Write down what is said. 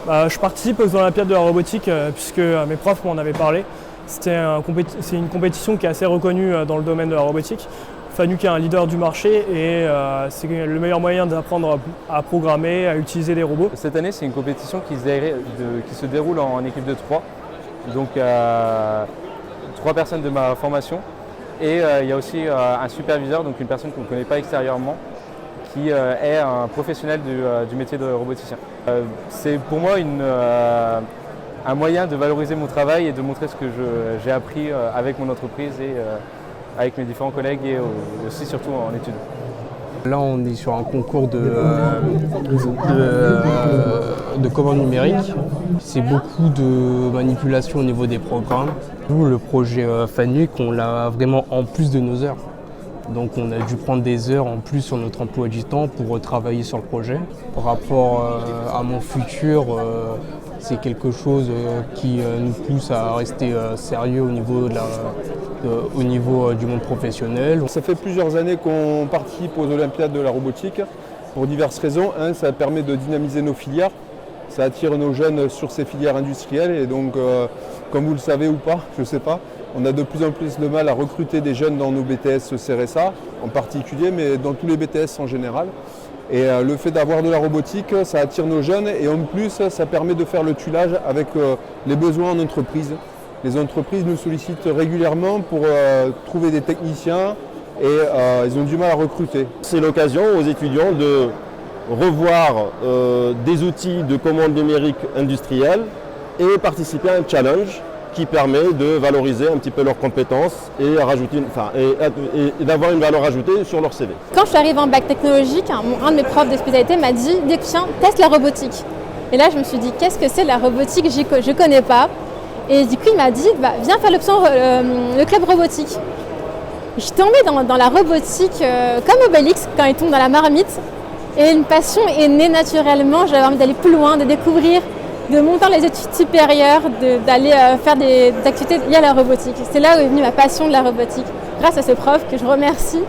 Je participe aux Olympiades de la robotique puisque mes profs m'en avaient parlé. C'est une compétition qui est assez reconnue dans le domaine de la robotique. Fanuc est un leader du marché et c'est le meilleur moyen d'apprendre à programmer, à utiliser des robots. Cette année, c'est une compétition qui se déroule en équipe de 3. Donc 3 personnes de ma formation. Et il y a aussi un superviseur, donc une personne qu'on ne connaît pas extérieurement, qui est un professionnel du métier de roboticien. C'est pour moi un moyen de valoriser mon travail et de montrer ce que j'ai appris avec mon entreprise et avec mes différents collègues et aussi surtout en études. Là, on est sur un concours de commande numérique. C'est beaucoup de manipulation au niveau des programmes. Nous, le projet Fanuc, on l'a vraiment en plus de nos heures. Donc on a dû prendre des heures en plus sur notre emploi du temps pour travailler sur le projet. Par rapport à mon futur, c'est quelque chose qui nous pousse à rester sérieux au niveau du monde professionnel. Ça fait plusieurs années qu'on participe aux Olympiades de la robotique pour diverses raisons. Ça permet de dynamiser nos filières, ça attire nos jeunes sur ces filières industrielles et donc, comme vous le savez ou pas, je ne sais pas, on a de plus en plus de mal à recruter des jeunes dans nos BTS CRSA en particulier, mais dans tous les BTS en général. Et le fait d'avoir de la robotique, ça attire nos jeunes et en plus, ça permet de faire le tuilage avec les besoins en entreprise. Les entreprises nous sollicitent régulièrement pour trouver des techniciens et ils ont du mal à recruter. C'est l'occasion aux étudiants de revoir des outils de commande numérique industrielle et participer à un challenge qui permet de valoriser un petit peu leurs compétences et d'avoir une valeur ajoutée sur leur CV. Quand je suis arrivée en bac technologique, un de mes profs de spécialité m'a dit « Tiens, teste la robotique ». Et là, je me suis dit « Qu'est-ce que c'est la robotique ? Je ne connais pas ». Et du coup, il m'a dit « Viens faire l'option le club robotique ». Je suis tombée dans la robotique comme Obélix quand il tombe dans la marmite. Et une passion est née naturellement. J'avais envie d'aller plus loin, de découvrir, de monter dans les études supérieures, d'aller faire des activités liées à la robotique. C'est là où est venue ma passion de la robotique, grâce à ce prof que je remercie